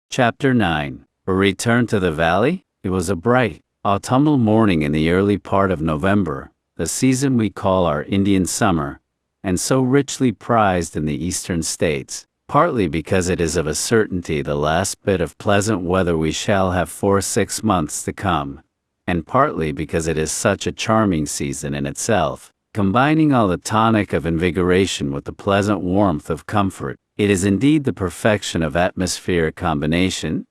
Chapter 9. A Return to the Valley? It was a bright, autumnal morning in the early part of November, the season we call our Indian summer, and so richly prized in the eastern states, partly because it is of a certainty the last bit of pleasant weather we shall have for 6 months to come, and partly because it is such a charming season in itself, combining all the tonic of invigoration with the pleasant warmth of comfort. It is indeed the perfection of atmospheric combination,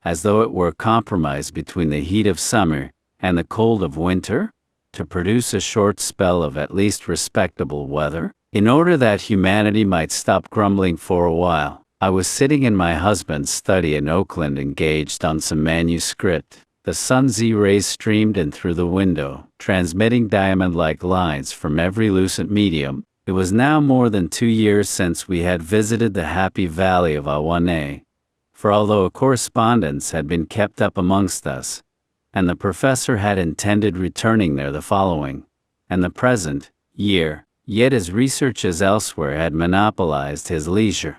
as though it were a compromise between the heat of summer and the cold of winter, to produce a short spell of at least respectable weather, in order that humanity might stop grumbling for a while. I was sitting in my husband's study in Oakland engaged on some manuscript. The sun's rays streamed in through the window, transmitting diamond-like lines from every lucent medium. It was now more than 2 years since we had visited the happy valley of Awane, for although a correspondence had been kept up amongst us, and the professor had intended returning there the following, and the present, year, yet his researches elsewhere had monopolized his leisure,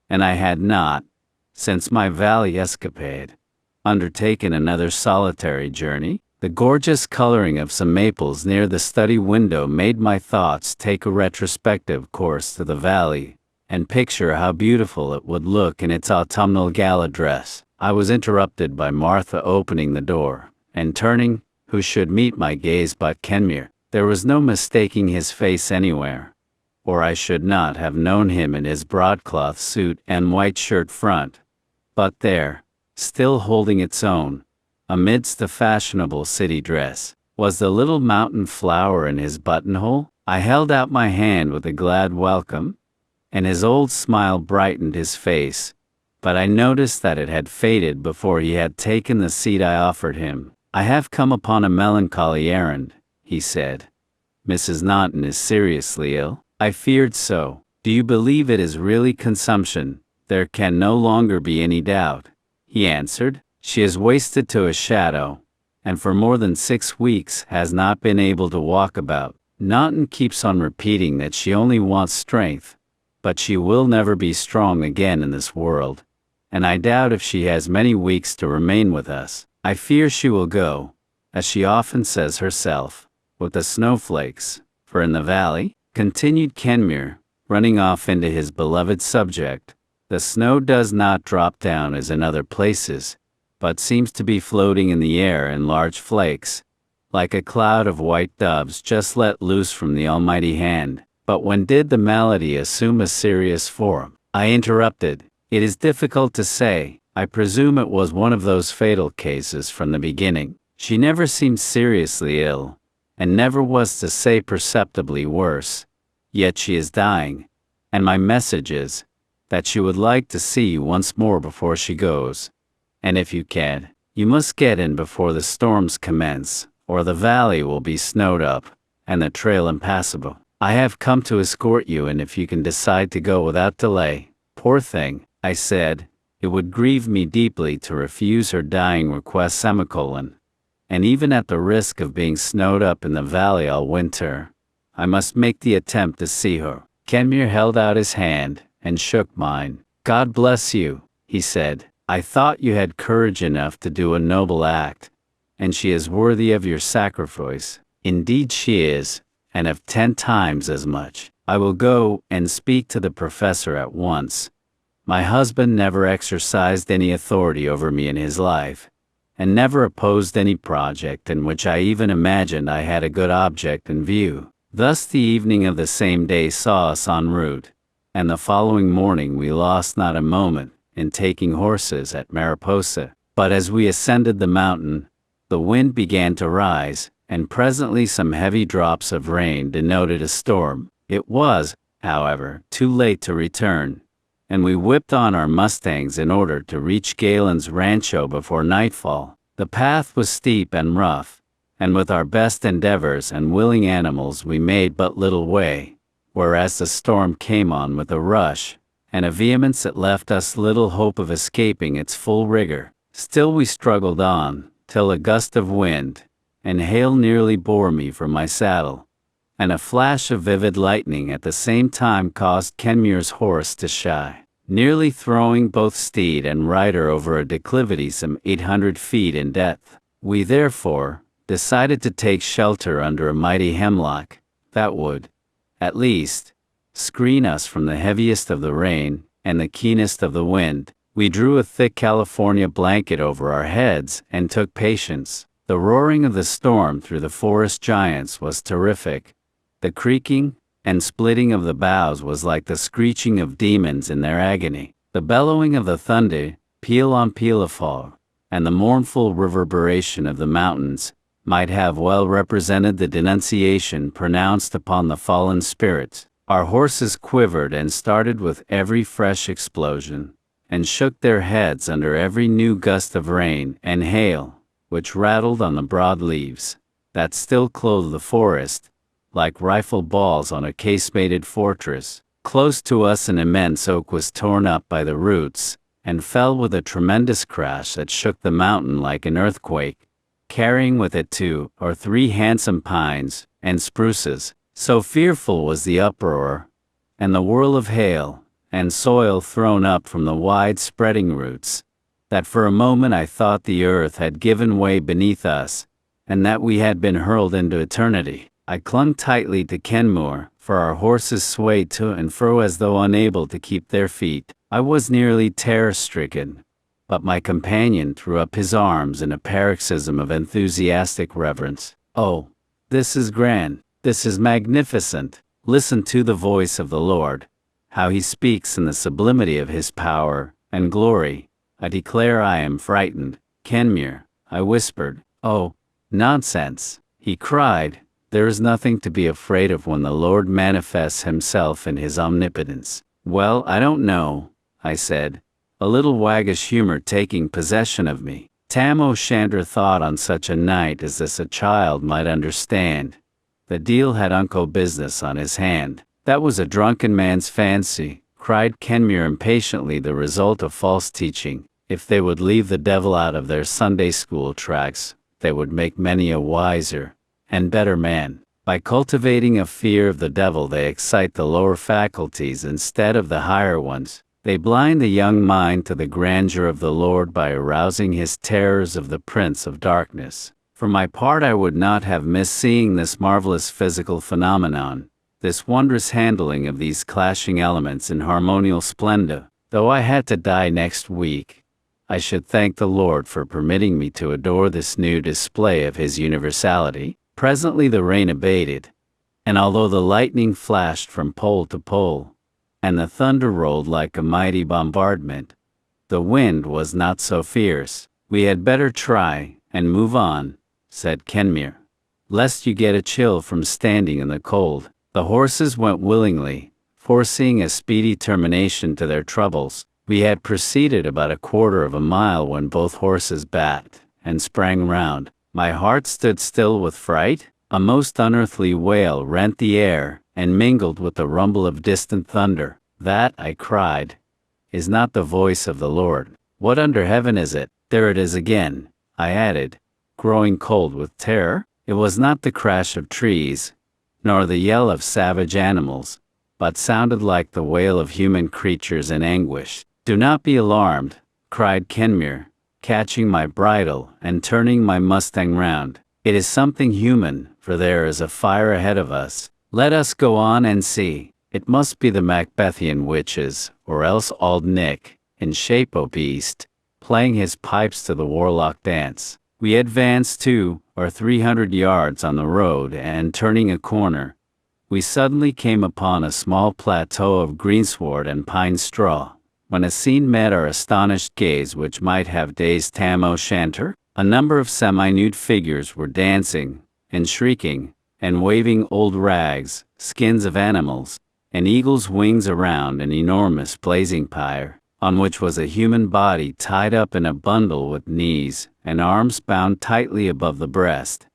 and I had not, since my valley escapade, undertaken another solitary journey. The gorgeous coloring of some maples near the study window made my thoughts take a retrospective course to the valley, and picture how beautiful it would look in its autumnal gala dress. I was interrupted by Martha opening the door, and turning, who should meet my gaze but Kenmure. There was no mistaking his face anywhere, or I should not have known him in his broadcloth suit and white shirt front. But there, still holding its own, amidst the fashionable city dress, was the little mountain flower in his buttonhole. I held out my hand with a glad welcome, and his old smile brightened his face, but I noticed that it had faded before he had taken the seat I offered him. "I have come upon a melancholy errand," he said. "Mrs. Naughton is seriously ill." "I feared so." "Do you believe it is really consumption?" "There can no longer be any doubt," he answered. "She is wasted to a shadow, and for more than 6 weeks has not been able to walk about. Naughton keeps on repeating that she only wants strength, but she will never be strong again in this world, and I doubt if she has many weeks to remain with us. I fear she will go, as she often says herself, with the snowflakes, for in the valley," continued Kenmure, running off into his beloved subject, "the snow does not drop down as in other places, but seems to be floating in the air in large flakes, like a cloud of white doves just let loose from the almighty hand." "But when did the malady assume a serious form?" I interrupted. "It is difficult to say. I presume it was one of those fatal cases from the beginning. She never seemed seriously ill, and never was to say perceptibly worse. Yet she is dying, and my message is, that she would like to see you once more before she goes. And if you can, you must get in before the storms commence, or the valley will be snowed up, and the trail impassable. I have come to escort you, and if you can decide to go without delay." "Poor thing," I said, "it would grieve me deeply to refuse her dying request and even at the risk of being snowed up in the valley all winter, I must make the attempt to see her." Kenmure held out his hand, and shook mine. "God bless you," he said. "I thought you had courage enough to do a noble act, and she is worthy of your sacrifice. Indeed she is, and of 10 times as much. I will go and speak to the professor at once. My husband never exercised any authority over me in his life, and never opposed any project in which I even imagined I had a good object in view." Thus the evening of the same day saw us en route, and the following morning we lost not a moment in taking horses at Mariposa. But as we ascended the mountain, the wind began to rise, and presently some heavy drops of rain denoted a storm. It was, however, too late to return, and we whipped on our mustangs in order to reach Galen's rancho before nightfall. The path was steep and rough, and with our best endeavors and willing animals we made but little way, whereas the storm came on with a rush and a vehemence that left us little hope of escaping its full rigor. Still we struggled on, till a gust of wind and hail nearly bore me from my saddle, and a flash of vivid lightning at the same time caused Kenmure's horse to shy. nearly throwing both steed and rider over a declivity some 800 feet in depth. We therefore decided to take shelter under a mighty hemlock that would, at least, screen us from the heaviest of the rain and the keenest of the wind. We drew a thick California blanket over our heads and took patience. The roaring of the storm through the forest giants was terrific. The creaking and splitting of the boughs was like the screeching of demons in their agony. The bellowing of the thunder, peal on peal of fall, and the mournful reverberation of the mountains might have well represented the denunciation pronounced upon the fallen spirits. Our horses quivered and started with every fresh explosion, and shook their heads under every new gust of rain and hail, which rattled on the broad leaves that still clothed the forest, like rifle balls on a casemated fortress. Close to us an immense oak was torn up by the roots, and fell with a tremendous crash that shook the mountain like an earthquake, carrying with it 2 or 3 handsome pines and spruces. So fearful was the uproar, and the whirl of hail and soil thrown up from the wide-spreading roots, that for a moment I thought the earth had given way beneath us, and that we had been hurled into eternity. I clung tightly to Kenmure, for our horses swayed to and fro as though unable to keep their feet. I was nearly terror-stricken, but my companion threw up his arms in a paroxysm of enthusiastic reverence. "Oh, this is grand! This is magnificent! Listen to the voice of the Lord, how he speaks in the sublimity of his power and glory. I declare I am frightened." "Kenmure," I whispered. "Oh, nonsense," he cried. "There is nothing to be afraid of when the Lord manifests himself in his omnipotence." "Well, I don't know," I said, a little waggish humor taking possession of me. Tam O'Shanter thought on such a night as this a child might understand. The deal had unco business on his hand. "That was a drunken man's fancy," cried Kenmure impatiently, "the result of false teaching. If they would leave the devil out of their Sunday school tracts, they would make many a wiser and better man. By cultivating a fear of the devil they excite the lower faculties instead of the higher ones. They blind the young mind to the grandeur of the Lord by arousing his terrors of the prince of darkness." For my part, I would not have missed seeing this marvelous physical phenomenon, this wondrous handling of these clashing elements in harmonial splendor. Though I had to die next week, I should thank the Lord for permitting me to adore this new display of his universality. Presently the rain abated, and although the lightning flashed from pole to pole, and the thunder rolled like a mighty bombardment, the wind was not so fierce. "We had better try and move on," said Kenmure, "lest you get a chill from standing in the cold." The horses went willingly, foreseeing a speedy termination to their troubles. We had proceeded about a quarter of a mile when both horses backed and sprang round. My heart stood still with fright. A most unearthly wail rent the air and mingled with the rumble of distant thunder. "That," I cried, "is not the voice of the Lord. What under heaven is it?" "There it is again," I added, growing cold with terror. It was not the crash of trees, nor the yell of savage animals, but sounded like the wail of human creatures in anguish. "Do not be alarmed," cried Kenmure, catching my bridle and turning my Mustang round. "It is something human, for there is a fire ahead of us. Let us go on and see. It must be the Macbethian witches, or else Auld Nick, in shape o' beast, playing his pipes to the warlock dance." We advanced 200 or 300 yards on the road, and turning a corner, we suddenly came upon a small plateau of greensward and pine straw, when a scene met our astonished gaze which might have dazed Tam O'Shanter. A number of semi-nude figures were dancing, and shrieking, and waving old rags, skins of animals, and eagles' wings around an enormous blazing pyre, on which was a human body tied up in a bundle with knees and arms bound tightly above the breast.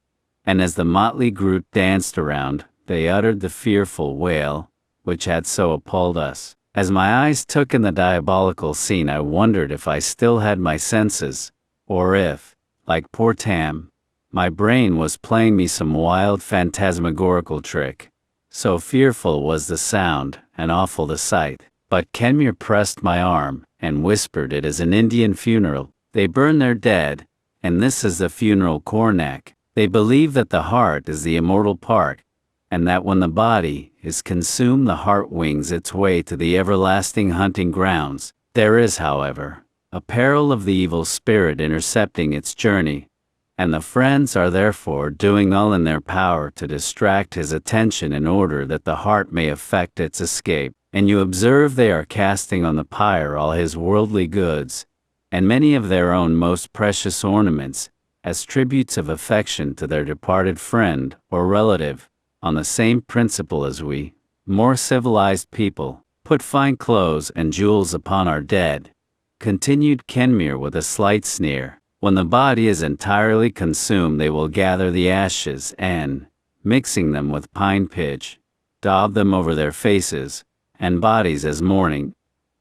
And as the motley group danced around, they uttered the fearful wail which had so appalled us. As my eyes took in the diabolical scene, I wondered if I still had my senses, or if, like poor Tam, my brain was playing me some wild phantasmagorical trick. So fearful was the sound, and awful the sight. But Kenmure pressed my arm, and whispered it is an Indian funeral. They burn their dead, and this is the funeral cornac. They believe that the heart is the immortal part, and that when the body is consumed the heart wings its way to the everlasting hunting grounds. There is, however, a peril of the evil spirit intercepting its journey, and the friends are therefore doing all in their power to distract his attention in order that the heart may effect its escape. And you observe they are casting on the pyre all his worldly goods, and many of their own most precious ornaments, as tributes of affection to their departed friend or relative, on the same principle as we, more civilized people, put fine clothes and jewels upon our dead, continued Kenmure with a slight sneer. When the body is entirely consumed they will gather the ashes and, mixing them with pine pitch, daub them over their faces and bodies as mourning,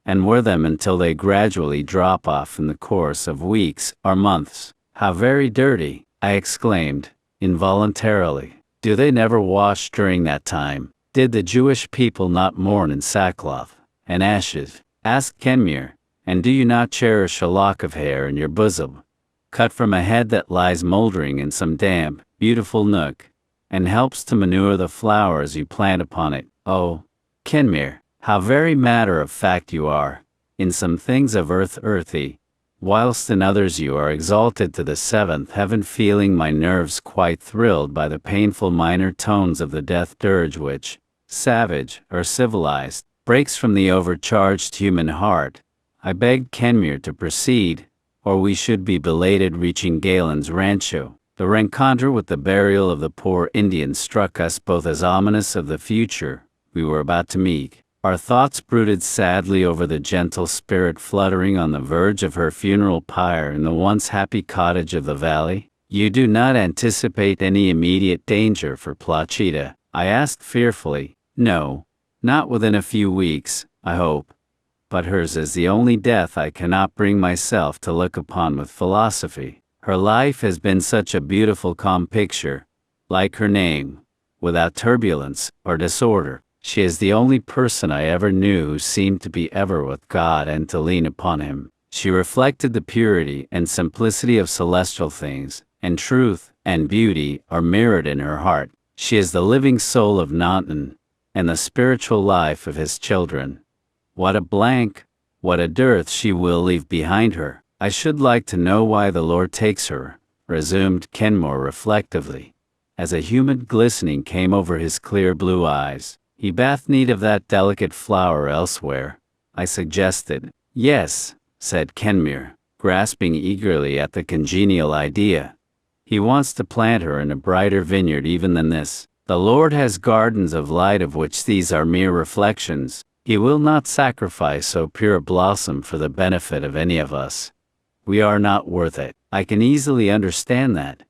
and wear them until they gradually drop off in the course of weeks or months. How very dirty, I exclaimed, involuntarily. Do they never wash during that time? Did the Jewish people not mourn in sackcloth and ashes? Asked Kenmure, and do you not cherish a lock of hair in your bosom, cut from a head that lies moldering in some damp, beautiful nook, and helps to manure the flowers you plant upon it? Oh, Kenmure, how very matter-of-fact you are, in some things of earth earthy, whilst in others you are exalted to the seventh heaven, feeling my nerves quite thrilled by the painful minor tones of the death dirge which, savage or civilized, breaks from the overcharged human heart. I begged Kenmure to proceed, or we should be belated reaching Galen's rancho. The rencontre with the burial of the poor Indian struck us both as ominous of the future we were about to meet. Our thoughts brooded sadly over the gentle spirit fluttering on the verge of her funeral pyre in the once happy cottage of the valley. You do not anticipate any immediate danger for Placida? I asked fearfully. No, not within a few weeks, I hope. But hers is the only death I cannot bring myself to look upon with philosophy. Her life has been such a beautiful calm picture, like her name, without turbulence or disorder. She is the only person I ever knew who seemed to be ever with God and to lean upon him. She reflected the purity and simplicity of celestial things, and truth and beauty are mirrored in her heart. She is the living soul of Nanton, and the spiritual life of his children. What a blank, what a dearth she will leave behind her. I should like to know why the Lord takes her, resumed Kenmure reflectively, as a humid glistening came over his clear blue eyes. He bath need of that delicate flower elsewhere, I suggested. Yes, said Kenmure, grasping eagerly at the congenial idea. He wants to plant her in a brighter vineyard even than this. The Lord has gardens of light of which these are mere reflections. He will not sacrifice so pure a blossom for the benefit of any of us. We are not worth it. I can easily understand that.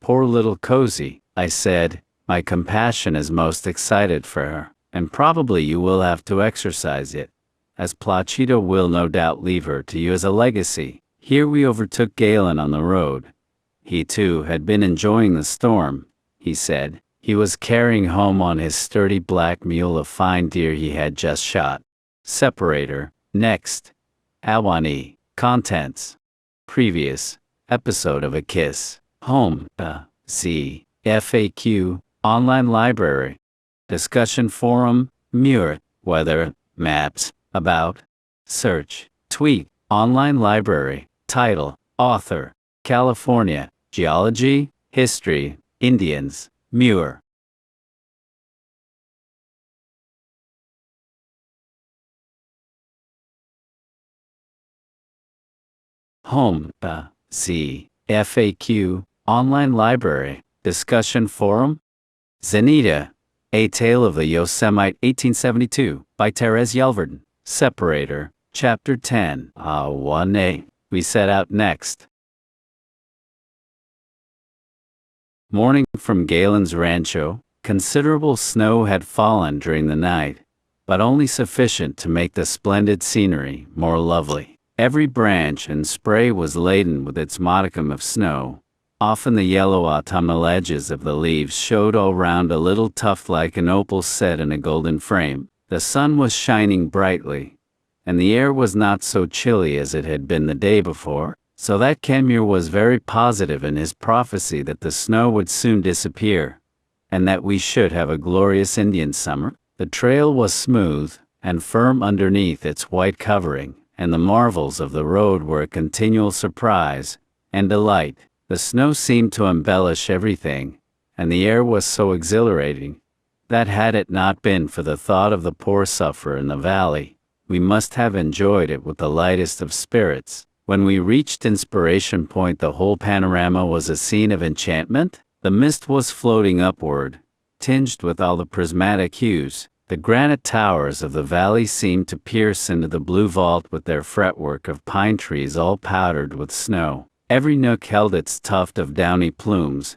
Poor little Cozy, I said. My compassion is most excited for her, and probably you will have to exercise it, as Placida will no doubt leave her to you as a legacy. Here we overtook Galen on the road. He too had been enjoying the storm, he said. He was carrying home on his sturdy black mule a fine deer he had just shot. Separator. Next. Awani. Contents. Previous episode of A Kiss. Home. C. FAQ. Online library. Discussion forum. Muir. Weather. Maps. About. Search. Tweet. Online library. Title. Author. California. Geology. History. Indians. Muir. Home. C. FAQ. Online library. Discussion forum. Zanita. A Tale of the Yosemite 1872 by Therese Yelverden. Separator. Chapter 10. 1A. We set out next. Morning from Galen's rancho. Considerable snow had fallen during the night, but only sufficient to make the splendid scenery more lovely. Every branch and spray was laden with its modicum of snow. Often the yellow autumnal edges of the leaves showed all round a little tuft like an opal set in a golden frame. The sun was shining brightly, and the air was not so chilly as it had been the day before, so that Kenmure was very positive in his prophecy that the snow would soon disappear, and that we should have a glorious Indian summer. The trail was smooth and firm underneath its white covering, and the marvels of the road were a continual surprise and delight. The snow seemed to embellish everything, and the air was so exhilarating that had it not been for the thought of the poor sufferer in the valley, we must have enjoyed it with the lightest of spirits. When we reached Inspiration Point, the whole panorama was a scene of enchantment. The mist was floating upward, tinged with all the prismatic hues. The granite towers of the valley seemed to pierce into the blue vault with their fretwork of pine trees all powdered with snow. Every nook held its tuft of downy plumes,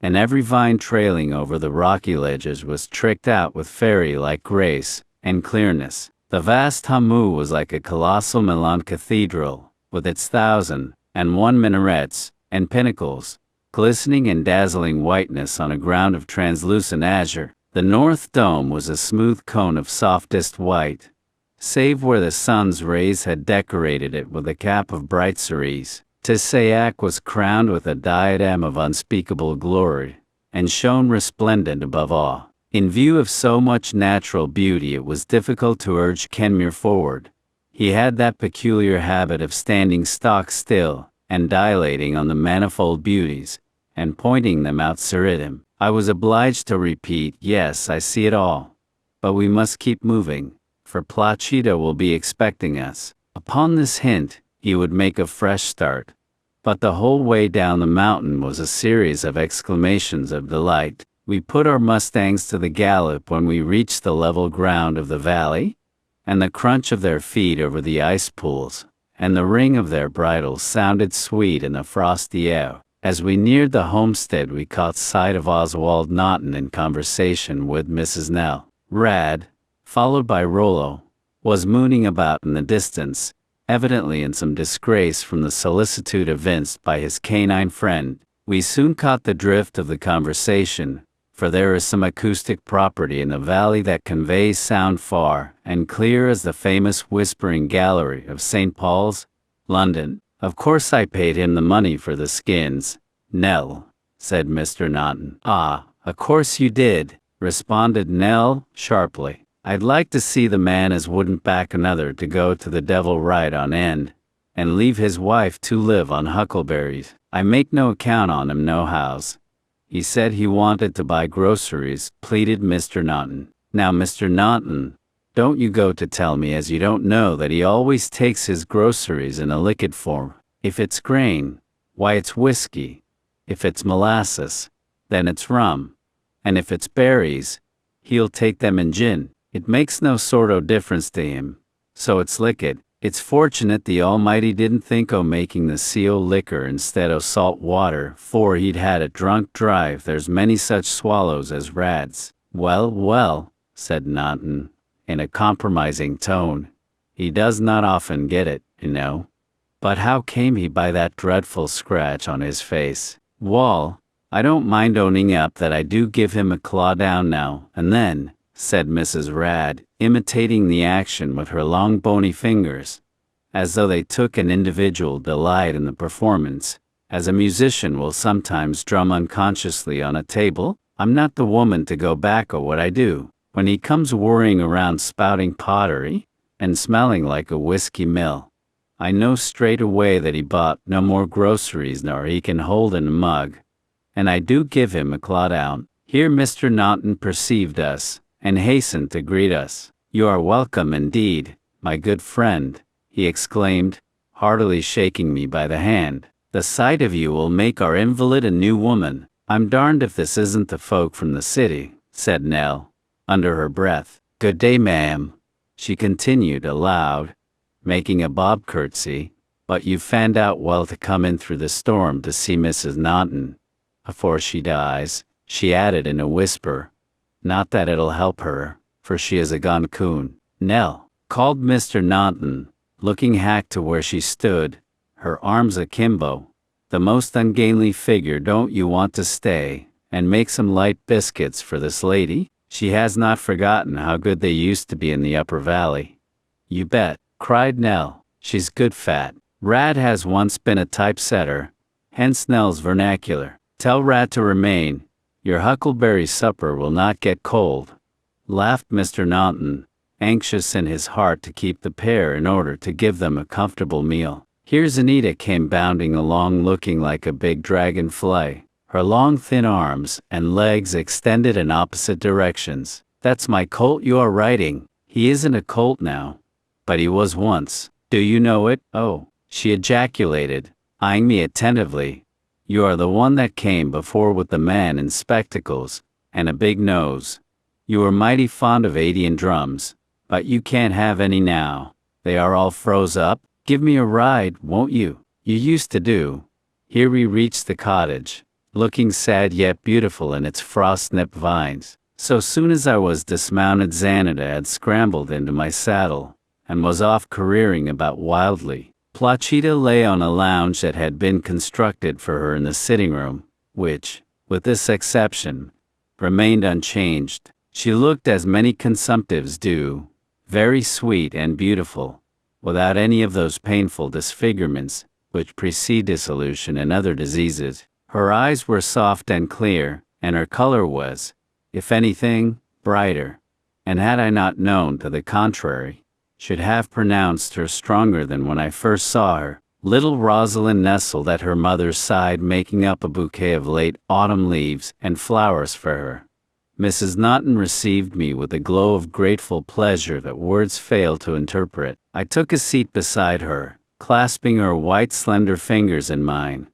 and every vine trailing over the rocky ledges was tricked out with fairy-like grace and clearness. The vast Hamu was like a colossal Milan cathedral, with its 1,001 minarets and pinnacles, glistening in dazzling whiteness on a ground of translucent azure. The north dome was a smooth cone of softest white, save where the sun's rays had decorated it with a cap of bright cerise. Tisayak was crowned with a diadem of unspeakable glory, and shone resplendent above all. In view of so much natural beauty, it was difficult to urge Kenmure forward. He had that peculiar habit of standing stock still, and dilating on the manifold beauties, and pointing them out seritim. I was obliged to repeat, "Yes, I see it all. But we must keep moving, for Plachita will be expecting us." Upon this hint, he would make a fresh start. But the whole way down the mountain was a series of exclamations of delight. We put our mustangs to the gallop when we reached the level ground of the valley, and the crunch of their feet over the ice pools, and the ring of their bridles sounded sweet in the frosty air. As we neared the homestead, we caught sight of Oswald Naughton in conversation with Mrs. Nell. Rad, followed by Rollo, was mooning about in the distance, evidently in some disgrace from the solicitude evinced by his canine friend. We soon caught the drift of the conversation, for there is some acoustic property in the valley that conveys sound far and clear as the famous Whispering Gallery of St. Paul's, London. Of course I paid him the money for the skins, Nell, said Mr. Naughton. Ah, of course you did, responded Nell, sharply. I'd like to see the man as wouldn't back another to go to the devil right on end, and leave his wife to live on huckleberries. I make no account on him nohows. He said he wanted to buy groceries, pleaded Mr. Naughton. Now Mr. Naughton, don't you go to tell me as you don't know that he always takes his groceries in a liquid form. If it's grain, why it's whiskey. If it's molasses, then it's rum. And if it's berries, he'll take them in gin. It makes no sort o' difference to him. So it's liquid. It's fortunate the Almighty didn't think o' making the seal liquor instead o' salt water, for he'd had a drunk drive. There's many such swallows as rads. Well, well, said Naughton, in a compromising tone. He does not often get it, you know. But how came he by that dreadful scratch on his face? Wall, I don't mind owning up that I do give him a claw down now and then, said Mrs. Rad, imitating the action with her long bony fingers, as though they took an individual delight in the performance, as a musician will sometimes drum unconsciously on a table. I'm not the woman to go back o' what I do. When he comes worrying around spouting pottery, and smelling like a whiskey mill, I know straight away that he bought no more groceries nor he can hold in a mug, and I do give him a claw down. Here Mr. Naughton perceived us, and hastened to greet us. You are welcome indeed, my good friend, he exclaimed, heartily shaking me by the hand. The sight of you will make our invalid a new woman. I'm darned if this isn't the folk from the city, said Nell, under her breath. Good day, ma'am, she continued aloud, making a bob curtsy, but you fanned out well to come in through the storm to see Mrs. Naughton. Afore she dies, she added in a whisper. Not that it'll help her, for she is a gone coon. Nell, called Mr. Naughton, looking hack to where she stood, her arms akimbo. The most ungainly figure. Don't you want to stay, and make some light biscuits for this lady? She has not forgotten how good they used to be in the upper valley. You bet. cried Nell. She's good fat. Rad has once been a typesetter, hence Nell's vernacular. Tell Rad to remain. Your huckleberry supper will not get cold, laughed Mr. Naughton, anxious in his heart to keep the pair in order to give them a comfortable meal. Here Zanita came bounding along looking like a big dragonfly, her long thin arms and legs extended in opposite directions. That's my colt you are riding. He isn't a colt now, but he was once. Do you know it? Oh, she ejaculated, eyeing me attentively. You are the one that came before with the man in spectacles and a big nose. You were mighty fond of 80 drums, but you can't have any now. They are all froze up. Give me a ride, won't you? You used to do. Here we reached the cottage, looking sad yet beautiful in its frost-nipped vines. So soon as I was dismounted, Zanita had scrambled into my saddle and was off careering about wildly. Placida lay on a lounge that had been constructed for her in the sitting room, which, with this exception, remained unchanged. She looked as many consumptives do, very sweet and beautiful, without any of those painful disfigurements which precede dissolution and other diseases. Her eyes were soft and clear, and her color was, if anything, brighter, and had I not known to the contrary, should have pronounced her stronger than when I first saw her. Little Rosalind nestled at her mother's side, making up a bouquet of late autumn leaves and flowers for her. Mrs. Naughton received me with a glow of grateful pleasure that words fail to interpret. I took a seat beside her, clasping her white slender fingers in mine,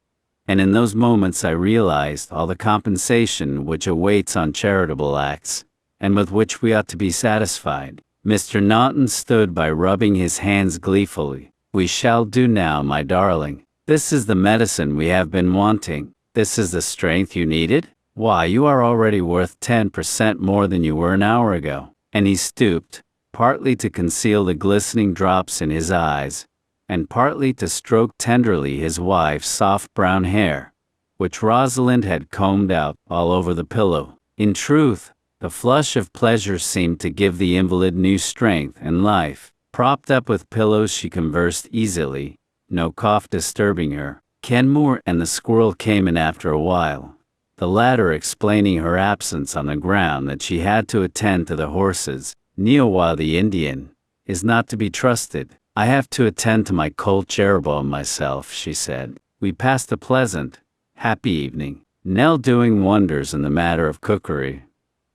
and in those moments I realized all the compensation which awaits on charitable acts, and with which we ought to be satisfied. Mr. Naughton stood by, rubbing his hands gleefully. We shall do now, my darling. This is the medicine we have been wanting. This is the strength you needed? Why, you are already worth 10% more than you were an hour ago. And he stooped, partly to conceal the glistening drops in his eyes, and partly to stroke tenderly his wife's soft brown hair, which Rosalind had combed out all over the pillow. In truth, the flush of pleasure seemed to give the invalid new strength and life. Propped up with pillows, she conversed easily, no cough disturbing her. Kenmore and the squirrel came in after a while, the latter explaining her absence on the ground that she had to attend to the horses. Neil, while the Indian is not to be trusted, I have to attend to my colt Jeroboam myself, she said. We passed a pleasant, happy evening, Nell doing wonders in the matter of cookery,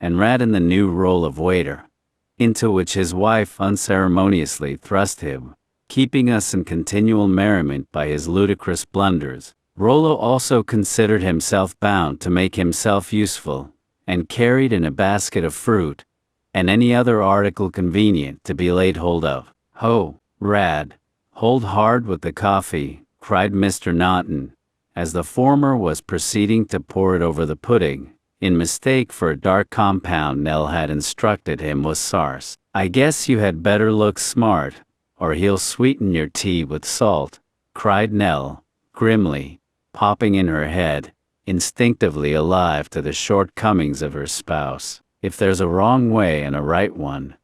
and Rad in the new role of waiter, into which his wife unceremoniously thrust him, keeping us in continual merriment by his ludicrous blunders. Rollo also considered himself bound to make himself useful, and carried in a basket of fruit, and any other article convenient to be laid hold of. Ho, Rad, hold hard with the coffee, cried Mr. Naughton, as the former was proceeding to pour it over the pudding, in mistake for a dark compound Nell had instructed him was sarse. I guess you had better look smart, or he'll sweeten your tea with salt, cried Nell, grimly, popping in her head, instinctively alive to the shortcomings of her spouse. If there's a wrong way and a right one,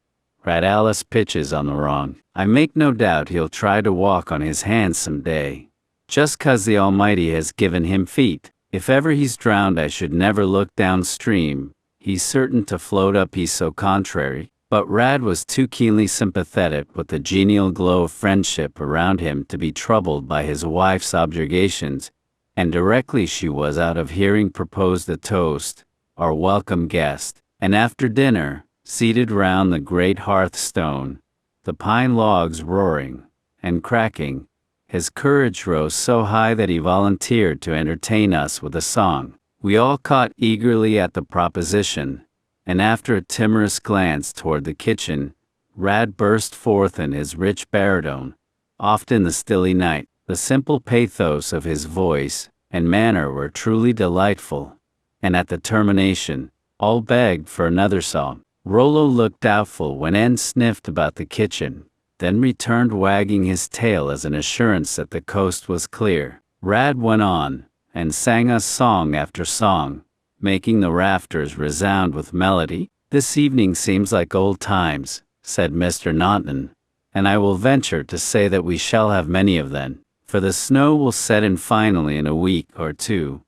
Rad Alice pitches on the wrong. I make no doubt he'll try to walk on his hands some day, just 'cause the Almighty has given him feet. If ever he's drowned, I should never look downstream. He's certain to float up, he's so contrary. But Rad was too keenly sympathetic with the genial glow of friendship around him to be troubled by his wife's objurgations, and directly she was out of hearing proposed a toast, our welcome guest, and after dinner, seated round the great hearthstone, the pine logs roaring and cracking, his courage rose so high that he volunteered to entertain us with a song. We all caught eagerly at the proposition, and after a timorous glance toward the kitchen, Rad burst forth in his rich baritone. Oft in the stilly night, the simple pathos of his voice and manner were truly delightful, and at the termination, all begged for another song. Rollo looked doubtful when N sniffed about the kitchen, then returned wagging his tail as an assurance that the coast was clear. Rad went on, and sang us song after song, making the rafters resound with melody. This evening seems like old times, said Mr. Naughton, and I will venture to say that we shall have many of them, for the snow will set in finally in a week or two,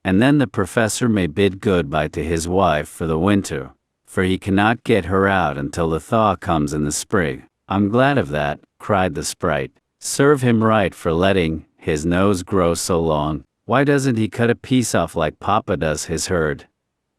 and then the professor may bid goodbye to his wife for the winter, for he cannot get her out until the thaw comes in the spring. I'm glad of that, cried the sprite. Serve him right for letting his nose grow so long. Why doesn't he cut a piece off like Papa does his herd?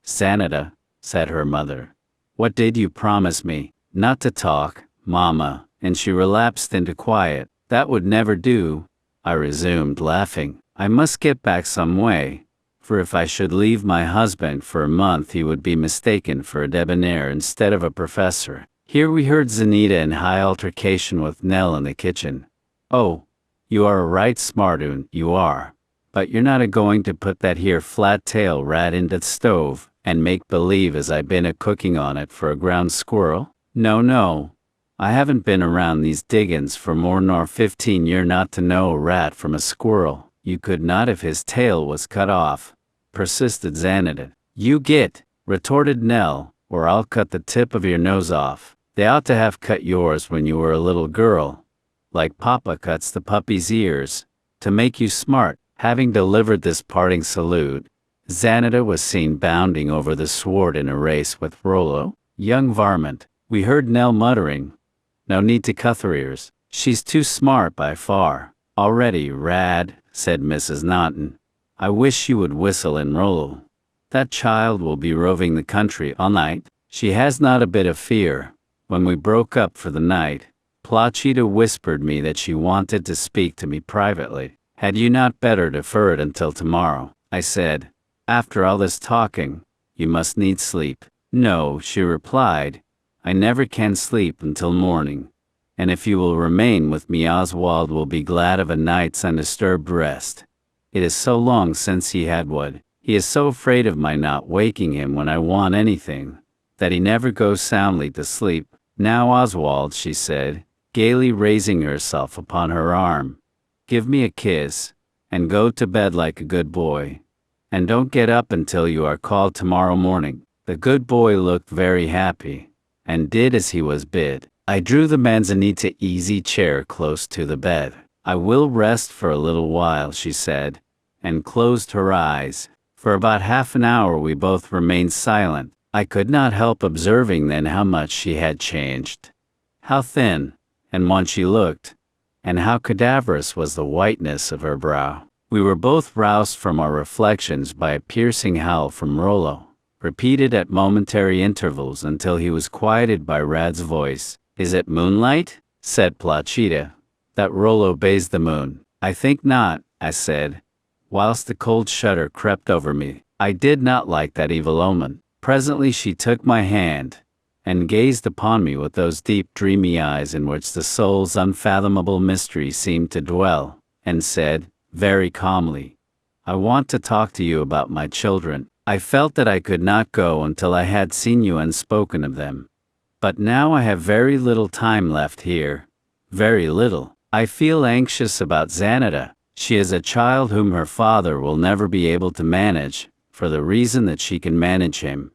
Zanita, said her mother, what did you promise me? Not to talk, Mama, and she relapsed into quiet. That would never do, I resumed, laughing. I must get back some way, for if I should leave my husband for a month he would be mistaken for a debonair instead of a professor. Here we heard Zanita in high altercation with Nell in the kitchen. Oh, you are a right smart un, you are. But you're not a-going to put that here flat-tail rat into the stove, and make believe as I been a-cooking on it for a ground squirrel? No, no. I haven't been around these diggins for more nor 15 year not to know a rat from a squirrel. You could not if his tail was cut off, persisted Zanita. You get, retorted Nell, or I'll cut the tip of your nose off. They ought to have cut yours when you were a little girl, like Papa cuts the puppy's ears, to make you smart. Having delivered this parting salute, Zanita was seen bounding over the sward in a race with Rollo. Young varmint, we heard Nell muttering. No need to cut her ears. She's too smart by far. Already, Rad, said Mrs. Naughton. I wish you would whistle in Rollo. That child will be roving the country all night. She has not a bit of fear. When we broke up for the night, Plachita whispered me that she wanted to speak to me privately. Had you not better defer it until tomorrow? I said. After all this talking, you must need sleep. No, she replied. I never can sleep until morning. And if you will remain with me, Oswald will be glad of a night's undisturbed rest. It is so long since he had one. He is so afraid of my not waking him when I want anything, that he never goes soundly to sleep. Now, Oswald, she said, gaily raising herself upon her arm, give me a kiss, and go to bed like a good boy. And don't get up until you are called tomorrow morning. The good boy looked very happy, and did as he was bid. I drew the manzanita easy chair close to the bed. I will rest for a little while, she said, and closed her eyes. For about half an hour we both remained silent. I could not help observing then how much she had changed. How thin and wan she looked, and how cadaverous was the whiteness of her brow. We were both roused from our reflections by a piercing howl from Rollo, repeated at momentary intervals until he was quieted by Rad's voice. Is it moonlight? Said Plachita. That Rollo bathes the moon. I think not, I said, whilst the cold shudder crept over me. I did not like that evil omen. Presently she took my hand, and gazed upon me with those deep dreamy eyes in which the soul's unfathomable mystery seemed to dwell, and said, very calmly, I want to talk to you about my children. I felt that I could not go until I had seen you and spoken of them. But now I have very little time left here. Very little. I feel anxious about Zanita. She is a child whom her father will never be able to manage, for the reason that she can manage him.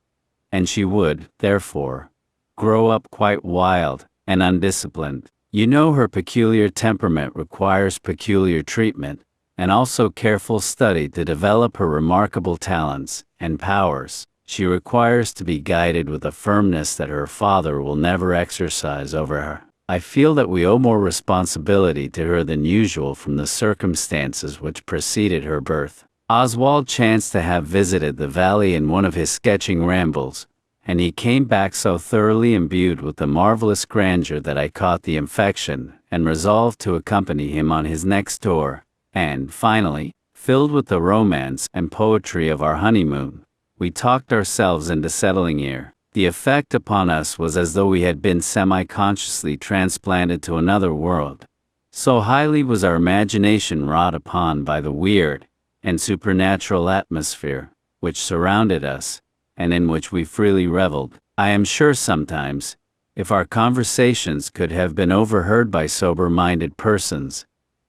And she would, therefore, grow up quite wild and undisciplined. You know her peculiar temperament requires peculiar treatment, and also careful study to develop her remarkable talents and powers. She requires to be guided with a firmness that her father will never exercise over her. I feel that we owe more responsibility to her than usual from the circumstances which preceded her birth. Oswald chanced to have visited the valley in one of his sketching rambles, and he came back so thoroughly imbued with the marvelous grandeur that I caught the infection and resolved to accompany him on his next tour. And, finally, filled with the romance and poetry of our honeymoon, we talked ourselves into settling here. The effect upon us was as though we had been semi-consciously transplanted to another world. So highly was our imagination wrought upon by the weird and supernatural atmosphere which surrounded us, and in which we freely reveled. I am sure sometimes, if our conversations could have been overheard by sober-minded persons,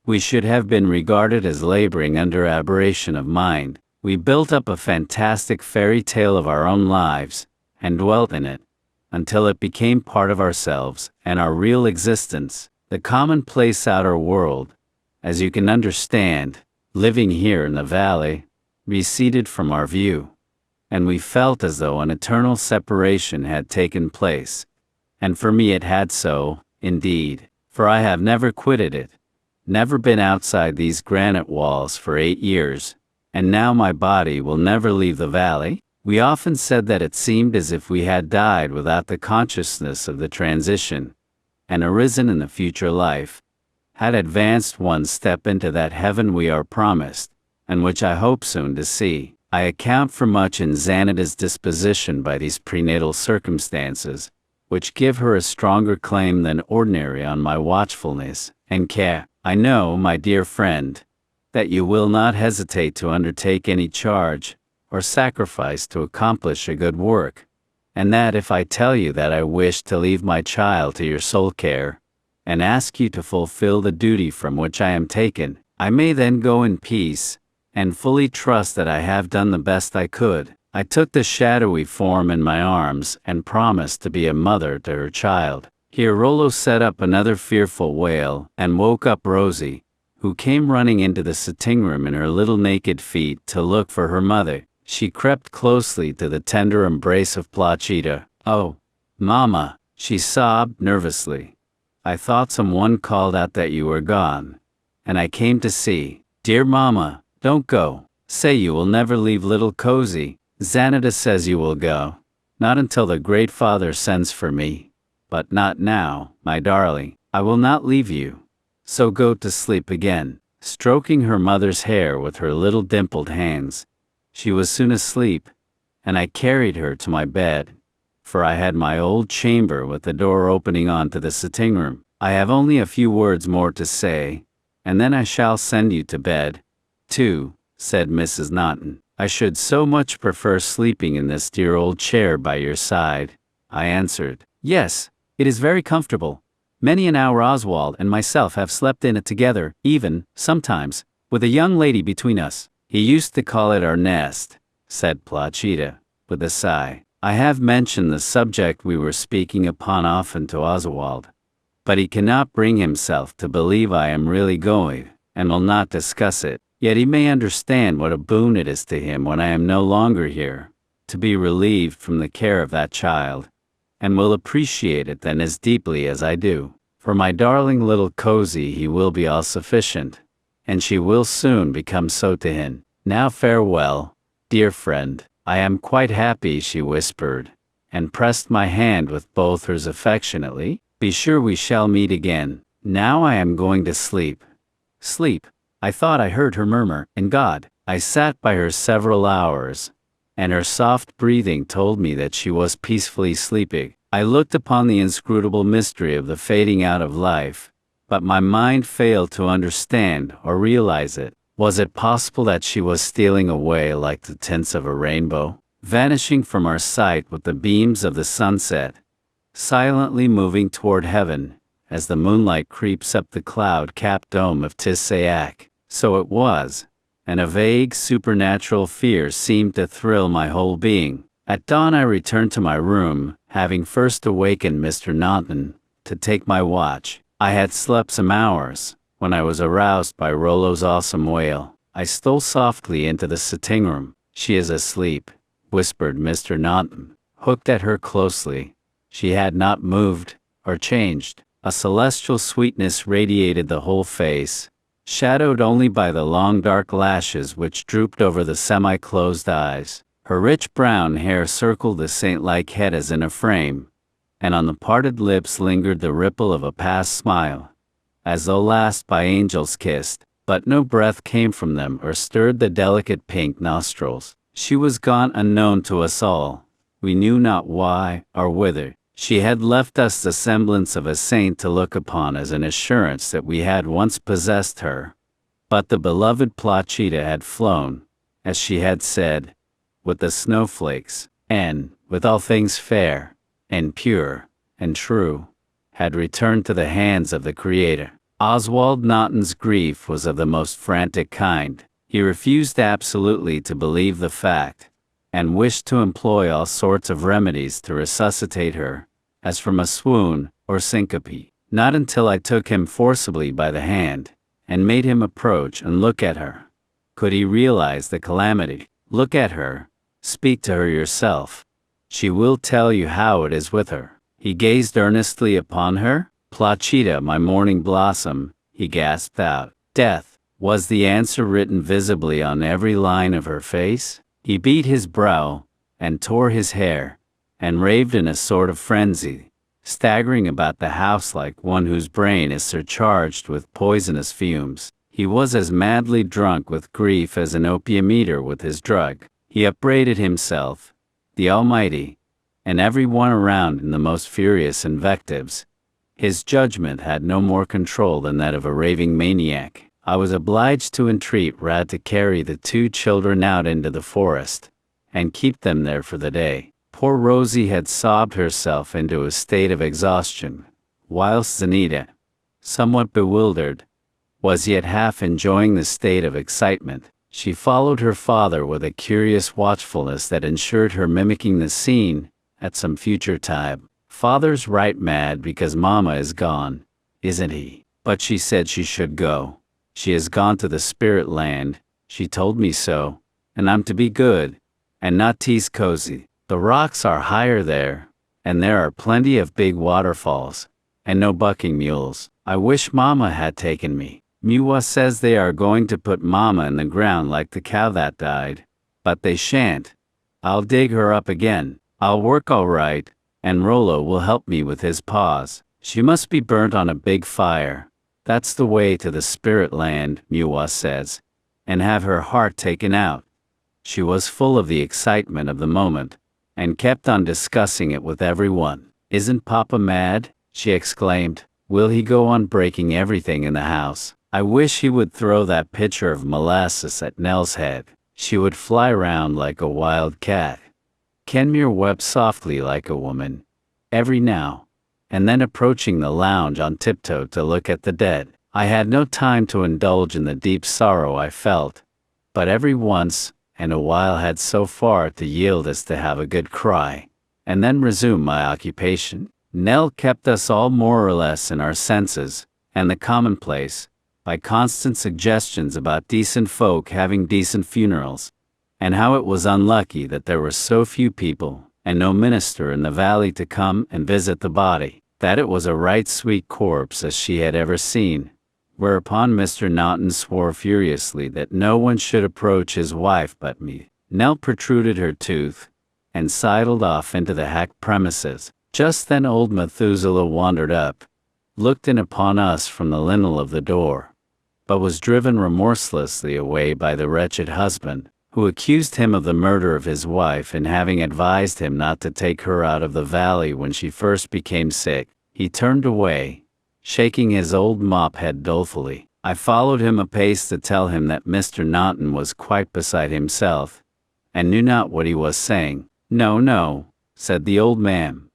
we should have been regarded as laboring under aberration of mind. We built up a fantastic fairy tale of our own lives, and dwelt in it, until it became part of ourselves and our real existence. The commonplace outer world, as you can understand, living here in the valley, receded from our view, and we felt as though an eternal separation had taken place. And for me it had so, indeed, for I have never quitted it, never been outside these granite walls for 8 years, and now my body will never leave the valley. We often said that it seemed as if we had died without the consciousness of the transition, and arisen in the future life, had advanced one step into that heaven we are promised, and which I hope soon to see. I account for much in Zanita's disposition by these prenatal circumstances, which give her a stronger claim than ordinary on my watchfulness and care. I know, my dear friend, that you will not hesitate to undertake any charge or sacrifice to accomplish a good work, and that if I tell you that I wish to leave my child to your sole care, and ask you to fulfill the duty from which I am taken, I may then go in peace, and fully trust that I have done the best I could. I took the shadowy form in my arms and promised to be a mother to her child. Here Rollo set up another fearful wail and woke up Rosie, who came running into the sitting room in her little naked feet to look for her mother. She crept closely to the tender embrace of Placida. "Oh, Mama," she sobbed nervously. "I thought someone called out that you were gone, and I came to see. Dear Mama, don't go. Say you will never leave little Cozy. Zanita says you will go. Not until the Great Father sends for me. But not now, my darling. I will not leave you. So go to sleep again." Stroking her mother's hair with her little dimpled hands, she was soon asleep, and I carried her to my bed, for I had my old chamber with the door opening onto the sitting room. "I have only a few words more to say, and then I shall send you to bed, too," said Mrs. Naughton. "I should so much prefer sleeping in this dear old chair by your side," I answered. "Yes, it is very comfortable. Many an hour Oswald and myself have slept in it together, even, sometimes, with a young lady between us." "He used to call it our nest," said Placida, with a sigh. "I have mentioned the subject we were speaking upon often to Oswald, but he cannot bring himself to believe I am really going, and will not discuss it. Yet he may understand what a boon it is to him when I am no longer here, to be relieved from the care of that child, and will appreciate it then as deeply as I do. For my darling little Cozy he will be all sufficient, and she will soon become so to him. Now farewell, dear friend. I am quite happy," she whispered, and pressed my hand with both hers affectionately. "Be sure we shall meet again. Now I am going to sleep." Sleep, I thought I heard her murmur, "in God." I sat by her several hours, and her soft breathing told me that she was peacefully sleeping. I looked upon the inscrutable mystery of the fading out of life, but my mind failed to understand or realize it. Was it possible that she was stealing away like the tints of a rainbow, vanishing from our sight with the beams of the sunset, silently moving toward heaven, as the moonlight creeps up the cloud-capped dome of Tisayak? So it was, and a vague supernatural fear seemed to thrill my whole being. At dawn I returned to my room, having first awakened Mr. Naughton, to take my watch. I had slept some hours, when I was aroused by Rollo's awesome wail. I stole softly into the sitting room. "She is asleep," whispered Mr. Naughton. Hooked at her closely. She had not moved, or changed. A celestial sweetness radiated the whole face, shadowed only by the long dark lashes which drooped over the semi-closed eyes. Her rich brown hair circled the saint-like head as in a frame, and on the parted lips lingered the ripple of a past smile, as though last by angels kissed, but no breath came from them or stirred the delicate pink nostrils. She was gone unknown to us all. We knew not why or whither. She had left us the semblance of a saint to look upon as an assurance that we had once possessed her. But the beloved Placida had flown, as she had said, with the snowflakes, and, with all things fair, and pure, and true, had returned to the hands of the Creator. Oswald Naughton's grief was of the most frantic kind. He refused absolutely to believe the fact, and wished to employ all sorts of remedies to resuscitate her, as from a swoon or syncope. Not until I took him forcibly by the hand, and made him approach and look at her, could he realize the calamity. Look at her. Speak to her yourself. She will tell you how it is with her. He gazed earnestly upon her. Placida, my morning blossom, he gasped out. Death, was the answer written visibly on every line of her face? He beat his brow, and tore his hair, and raved in a sort of frenzy, staggering about the house like one whose brain is surcharged with poisonous fumes. He was as madly drunk with grief as an opium eater with his drug. He upbraided himself, the Almighty, and every one around in the most furious invectives. His judgment had no more control than that of a raving maniac. I was obliged to entreat Rad to carry the 2 children out into the forest, and keep them there for the day. Poor Rosie had sobbed herself into a state of exhaustion, whilst Zanita, somewhat bewildered, was yet half enjoying the state of excitement. She followed her father with a curious watchfulness that ensured her mimicking the scene at some future time. Father's right mad because Mama is gone, isn't he? But she said she should go. She has gone to the spirit land, she told me so, and I'm to be good, and not tease cozy. The rocks are higher there, and there are plenty of big waterfalls, and no bucking mules. I wish Mama had taken me. Miwa says they are going to put Mama in the ground like the cow that died, but they shan't. I'll dig her up again. I'll work all right, and Rollo will help me with his paws. She must be burnt on a big fire. That's the way to the spirit land, Miwa says, and have her heart taken out. She was full of the excitement of the moment, and kept on discussing it with everyone. Isn't Papa mad? She exclaimed. Will he go on breaking everything in the house? I wish he would throw that pitcher of molasses at Nell's head. She would fly round like a wild cat. Kenmure wept softly like a woman, every now and then approaching the lounge on tiptoe to look at the dead. I had no time to indulge in the deep sorrow I felt, but every once and a while had so far to yield as to have a good cry, and then resume my occupation. Nell kept us all more or less in our senses, and the commonplace, by constant suggestions about decent folk having decent funerals, and how it was unlucky that there were so few people, and no minister in the valley to come and visit the body, that it was a right sweet corpse as she had ever seen, whereupon Mr. Naughton swore furiously that no one should approach his wife but me. Nell protruded her tooth, and sidled off into the hack premises. Just then old Methuselah wandered up, looked in upon us from the lintel of the door, but was driven remorselessly away by the wretched husband, who accused him of the murder of his wife and having advised him not to take her out of the valley when she first became sick. He turned away, shaking his old mop head dolefully. I followed him a pace to tell him that Mr. Naughton was quite beside himself, and knew not what he was saying. No, no, said the old man.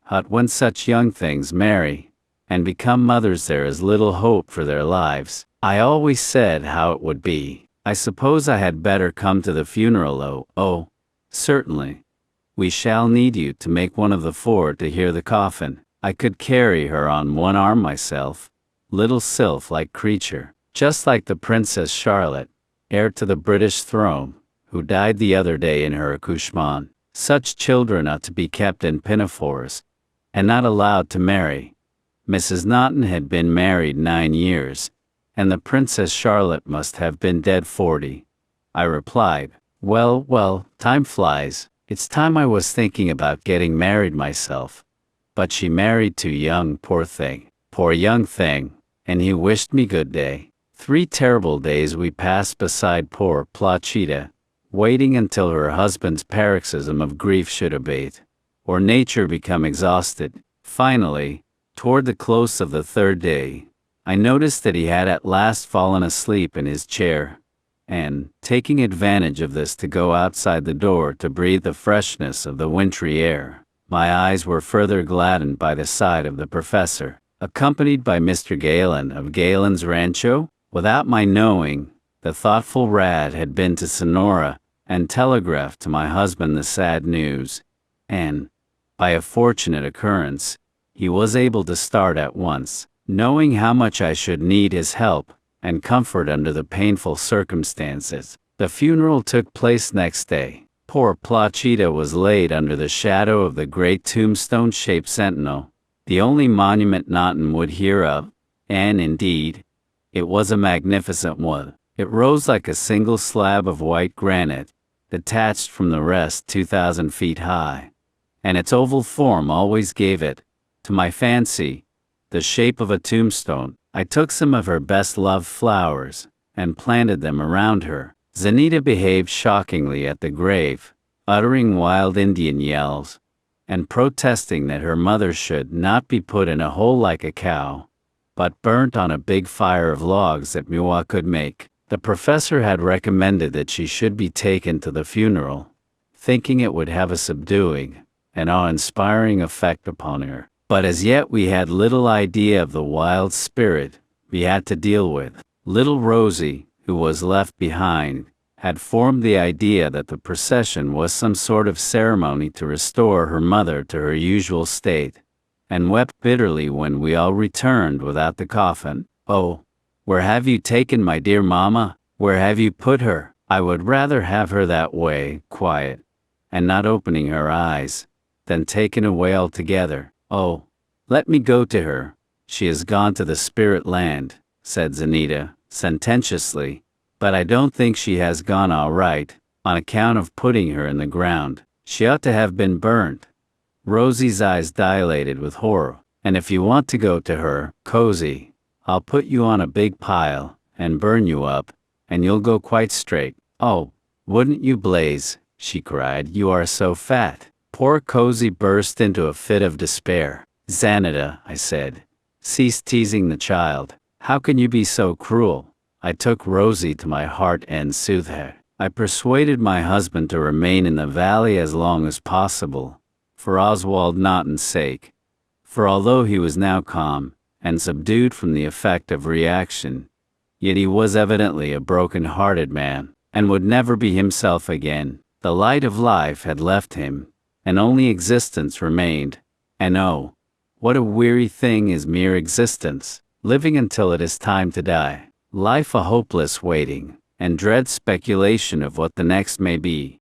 Hut when such young things marry, and become mothers there is little hope for their lives. I always said how it would be. I suppose I had better come to the funeral. Oh, certainly. We shall need you to make one of the 4 to hear the coffin. I could carry her on one arm myself. Little sylph-like creature, just like the Princess Charlotte, heir to the British throne, who died the other day in her accouchement. Such children ought to be kept in pinafores, and not allowed to marry. Mrs. Naughton had been married 9 years, and the Princess Charlotte must have been dead 40. I replied, well, well, time flies. It's time I was thinking about getting married myself. But she married too young, poor thing. Poor young thing. And he wished me good day. 3 terrible days we passed beside poor Placida, waiting until her husband's paroxysm of grief should abate, or nature become exhausted. Finally, toward the close of the 3rd day, I noticed that he had at last fallen asleep in his chair, and, taking advantage of this to go outside the door to breathe the freshness of the wintry air, my eyes were further gladdened by the sight of the professor, accompanied by Mr. Galen of Galen's Rancho. Without my knowing, the thoughtful Rad had been to Sonora and telegraphed to my husband the sad news, and, by a fortunate occurrence, he was able to start at once. knowing how much I should need his help and comfort under the painful circumstances. The funeral took place next day. Poor Plachita was laid under the shadow of the great tombstone-shaped sentinel, the only monument Nauten would hear of, and indeed, it was a magnificent one. It rose like a single slab of white granite, detached from the rest 2,000 feet high, and its oval form always gave it, to my fancy, the shape of a tombstone. I took some of her best-loved flowers and planted them around her. Zanita behaved shockingly at the grave, uttering wild Indian yells, and protesting that her mother should not be put in a hole like a cow, but burnt on a big fire of logs that Miwa could make. The professor had recommended that she should be taken to the funeral, thinking it would have a subduing and awe-inspiring effect upon her. But as yet we had little idea of the wild spirit we had to deal with. Little Rosie, who was left behind, had formed the idea that the procession was some sort of ceremony to restore her mother to her usual state, and wept bitterly when we all returned without the coffin. "Oh, where have you taken my dear mamma? Where have you put her? I would rather have her that way, quiet, and not opening her eyes, than taken away altogether. Oh, let me go to her. She has gone to the spirit land," said Zanita, sententiously, "but I don't think she has gone all right, on account of putting her in the ground. She ought to have been burnt." Rosie's eyes dilated with horror. "And if you want to go to her, Cozy, I'll put you on a big pile, and burn you up, and you'll go quite straight." "Oh, wouldn't you, Blaze?" she cried. "You are so fat." Poor Cozy burst into a fit of despair. "Zanita," I said, "cease teasing the child. How can you be so cruel?" I took Rosie to my heart and soothed her. I persuaded my husband to remain in the valley as long as possible, for Oswald Naughton's sake. For although he was now calm and subdued from the effect of reaction, yet he was evidently a broken-hearted man, and would never be himself again. The light of life had left him, and only existence remained. And oh, what a weary thing is mere existence, living until it is time to die. Life a hopeless waiting, and dread speculation of what the next may be.